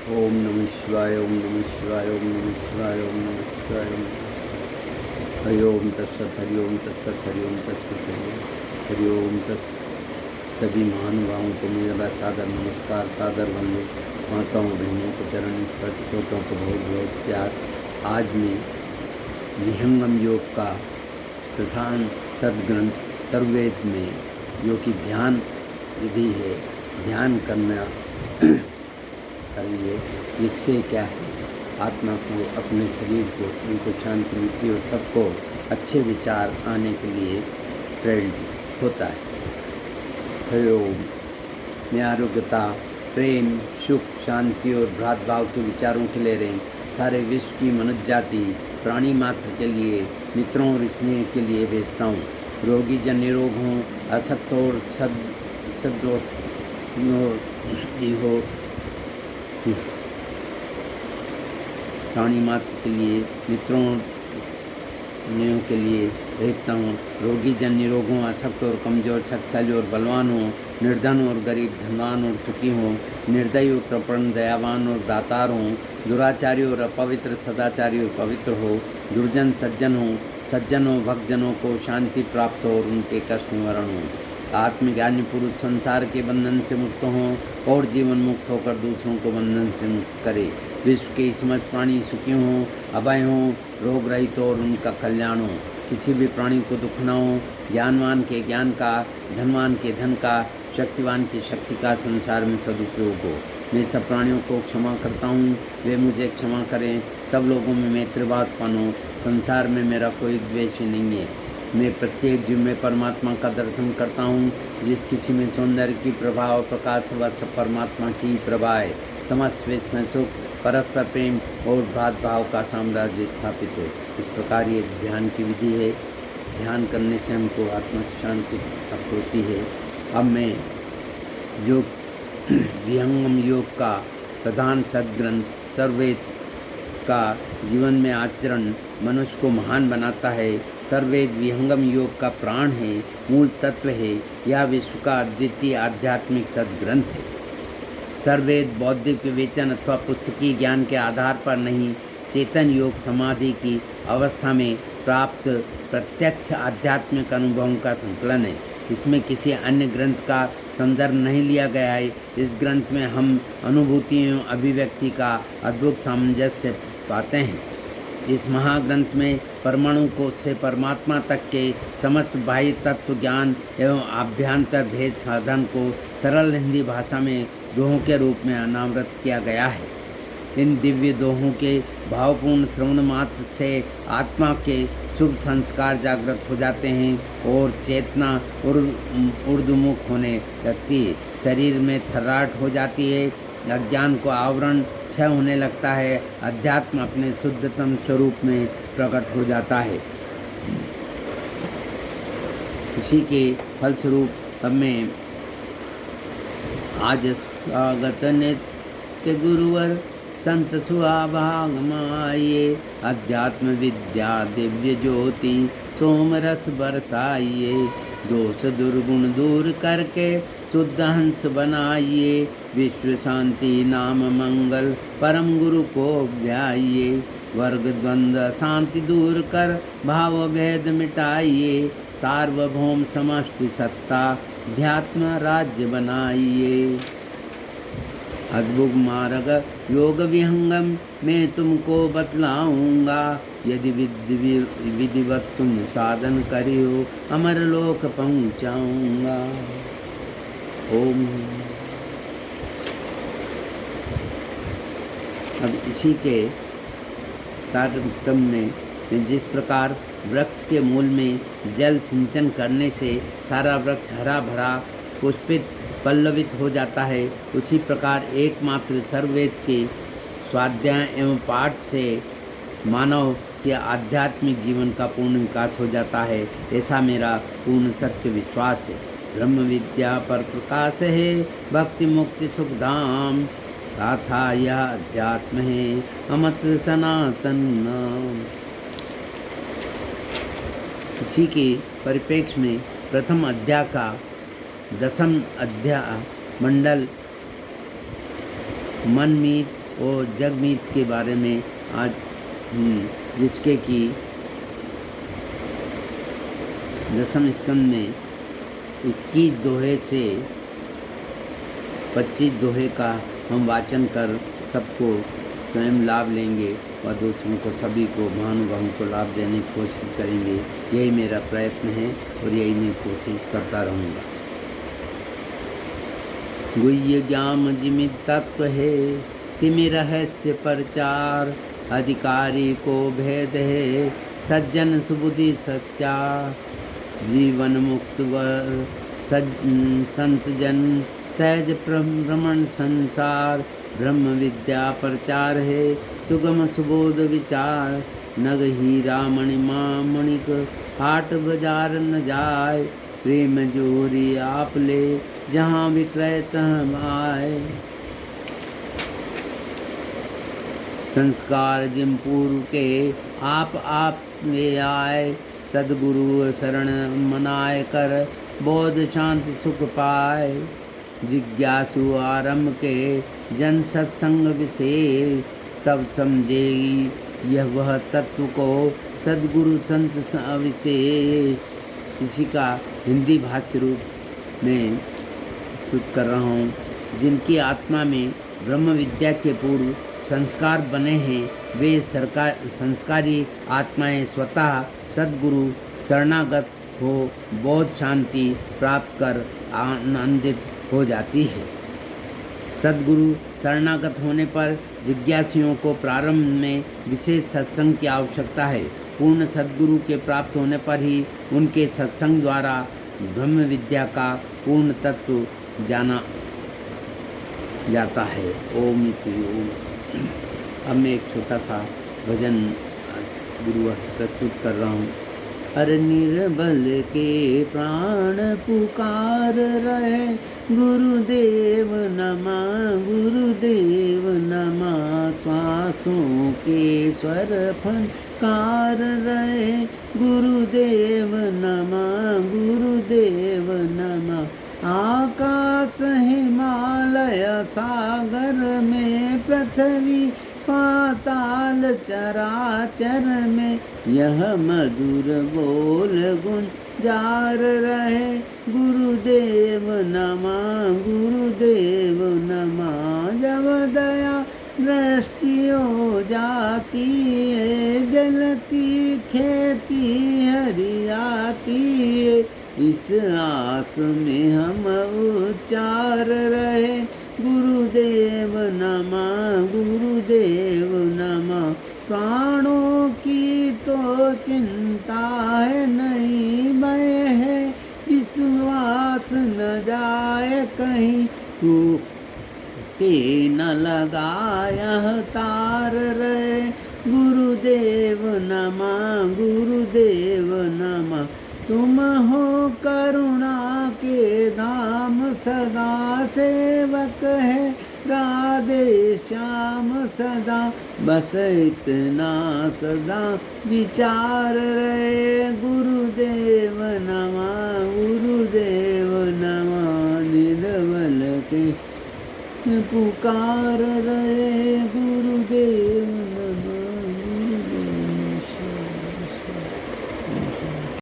ओम नमः शिवाय, ओम नमः शिवाय, ओम नमः शिवाय, ओम नमः शिवाय, ओम हरि ओम तत्सत, हरि ओम तत्सत, हरि ओम तत्सत, हरि ओम तत्सत। सभी महानुभावों को मेरा सादर नमस्कार, सादर वंदे। माताओं बहनों को चरण स्पर्श, छोटों को बहुत बहुत प्यार। आज मैं विहंगम योग का प्रधान सदग्रंथ सर्ववेद में, जो कि ध्यान विधि है, ध्यान करना करेंगे, जिससे क्या है, आत्मा को, अपने शरीर को, उनको शांति मिलती और सबको अच्छे विचार आने के लिए प्रेरित होता है। हरि ओम। मैं आरोग्यता, प्रेम, सुख, शांति और भ्रातभाव के विचारों के लिए रहें, सारे विश्व की मनुष्य जाति, प्राणी मात्र के लिए, मित्रों और स्नेह के लिए भेजता हूँ। रोगी जन निरोग हों, असक्त और सदोष हो, प्राणी मात्र के लिए, मित्रों के लिए भेजता हूँ। रोगी जन निरोग हों, असक्त और कमजोर, शक्तिशाली और बलवान हो, निर्धन और गरीब, धनवान और सुखी हों, निर्दयी और प्रपन्न, दयावान और दातार हों, दुराचारी और अपवित्र, सदाचारी और पवित्र हो, दुर्जन सज्जन हो, सज्जन हो, भक्तजनों को शांति प्राप्त हो और उनके कष्ट निवारण हो। आत्मज्ञानी पुरुष संसार के बंधन से मुक्त हों और जीवन मुक्त होकर दूसरों को बंधन से मुक्त करे। विश्व के समस्त प्राणी सुखी हों, अभय हों, रोग रहित हो और उनका कल्याण हो। किसी भी प्राणी को दुख न हो। ज्ञानवान के ज्ञान का, धनवान के धन का, शक्तिवान की शक्ति का संसार में सदुपयोग हो। मैं सब प्राणियों को क्षमा करता हूँ, वे मुझे क्षमा करें। सब लोगों में मैत्रीभाव उत्पन्न हो। संसार में मेरा कोई द्वेष नहीं है। मैं प्रत्येक जीव में परमात्मा का दर्शन करता हूँ। जिस किसी में सौंदर्य की प्रभा और प्रकाश, वह सब परमात्मा की प्रभा है। समस्त विश्व में सुख, परस्पर प्रेम और भाव का साम्राज्य स्थापित हो। इस प्रकार ये ध्यान की विधि है। ध्यान करने से हमको आत्मा की शांति प्राप्त होती है। अब मैं जो विहंगम योग का प्रधान सदग्रंथ सर्ववेद का जीवन में आचरण मनुष्य को महान बनाता है। सर्ववेद विहंगम योग का प्राण है, मूल तत्व है। यह विश्व का अद्वितीय आध्यात्मिक सदग्रंथ है। सर्ववेद बौद्धिक विवेचन अथवा पुस्तकीय ज्ञान के आधार पर नहीं, चेतन योग समाधि की अवस्था में प्राप्त प्रत्यक्ष आध्यात्मिक अनुभवों का संकलन है। इसमें किसी अन्य ग्रंथ का संदर्भ नहीं लिया गया है। इस ग्रंथ में हम अनुभूतियों, अभिव्यक्ति का अद्भुत सामंजस्य पाते हैं। इस महाग्रंथ में परमाणु को से परमात्मा तक के समस्त बाह्य तत्व ज्ञान एवं आभ्यंतर भेद साधन को सरल हिंदी भाषा में दोहों के रूप में अनावृत किया गया है। इन दिव्य दोहों के भावपूर्ण श्रवण मात्र से आत्मा के शुभ संस्कार जागृत हो जाते हैं और चेतना ऊर्ध्वमुख होने लगती है। शरीर में थर्राहट हो जाती है, अज्ञान को आवरण क्षय होने लगता है, अध्यात्म अपने शुद्धतम स्वरूप में प्रकट हो जाता है। इसी के फलस्वरूप अब मैं आज स्वागत नित्य गुरुवर संत सुहाभाग माइए, अध्यात्म विद्या दिव्य ज्योति सोम रस बरसाइए, दोष दुर्गुण दूर करके शुद्ध हंस बनाइए, विश्व शांति नाम मंगल परम गुरु को ध्याइए, वर्ग द्वंद्व शांति दूर कर भाव भेद मिटाइए, सार्वभौम समष्टि सत्ता ध्यात्म राज्य बनाइए। अद्भुत मार्ग योग विहंगम मैं तुमको बतलाऊंगा, यदि विधिवत तुम साधन करियो अमर लोक पहुँचाऊंगा। ओम। अब इसी के तारतम्य में जिस प्रकार वृक्ष के मूल में जल सिंचन करने से सारा वृक्ष हरा भरा पुष्पित पल्लवित हो जाता है, उसी प्रकार एकमात्र सर्ववेद के स्वाध्याय एवं पाठ से मानव के आध्यात्मिक जीवन का पूर्ण विकास हो जाता है। ऐसा मेरा पूर्ण सत्य विश्वास है। ब्रह्म विद्या पर प्रकाश है, भक्ति मुक्ति सुख धाम, गाथा यह अध्यात्म है, अमत सनातन नाम। इसी के परिप्रेक्ष्य में प्रथम अध्याय का 10वां अध्याय मंडल मनमीत और जगमीत के बारे में आज जिसके कि 10वें स्कंद में 21 दोहे से 25 दोहे का हम वाचन कर सबको स्वयं लाभ लेंगे और दूसरों को, सभी को, महानुभावों को लाभ देने की कोशिश करेंगे। यही मेरा प्रयत्न है और यही मैं कोशिश करता रहूँगा। गुह्य ज्ञान जिमित तत्व है, तिमिर रहस्य प्रचार, अधिकारी को भेद है, सज्जन सुबुद्धि सच्चा, जीवन मुक्त वर संत जन, सहज भ्रमण संसार, ब्रह्म विद्या प्रचार है, सुगम सुबोध विचार, नग हीरा मणिमा मणिक, हाट बाजार न जाए, प्रेम जोरी आप ले, जहाँ विक्रय तहाँ आए। संस्कार जिम पूर्व के आप में आए, सदगुरु शरण मनाए कर, बोध शांति सुख पाए। जिज्ञासु आरंभ के जन सत्संग विशेष, तब समझेगी यह वह तत्व को, सदगुरु संत विशेष। इसी का हिंदी भाष्य रूप में प्रस्तुत कर रहा हूँ। जिनकी आत्मा में ब्रह्म विद्या के पूर्व संस्कार बने हैं, वे संस्कारी आत्माएं स्वतः सद्गुरु शरणागत हो बहुत शांति प्राप्त कर आनंदित हो जाती है। सद्गुरु शरणागत होने पर जिज्ञासियों को प्रारंभ में विशेष सत्संग की आवश्यकता है। पूर्ण सद्गुरु के प्राप्त होने पर ही उनके सत्संग द्वारा ब्रह्म विद्या का पूर्ण तत्व जाना जाता है। ओम इति ओम। अब मैं एक छोटा सा भजन गुरु प्रस्तुत कर रहा हूँ। हर निर्बल के प्राण पुकार रहे, गुरुदेव नमा गुरुदेव नमा, श्वासों के स्वर फनकार रहे, गुरुदेव नमा गुरुदेव नमा। आकाश हिमालय सागर में, पृथ्वी पाताल चराचर में, यह मधुर बोल गुंजार रहे, गुरुदेव नमा गुरुदेव नमा। जब दया दृष्टि हो जाती है, जलती खेती हरियाती है, इस आस में हम उच्चार रहे, गुरुदेव नमा गुरुदेव नमा। प्राणों की तो चिंता है नहीं, भय है विश्वास न जाए कहीं, टूटे न लगाया तार रहे, गुरुदेव नमा गुरुदेव नमा। तुम हो करुणा के धाम, सदा सेवक है राधे श्याम सदा, बस इतना सदा विचार रहे, गुरुदेव नमा गुरुदेव नमा। निर्बल के पुकार रहे, गुरुदेव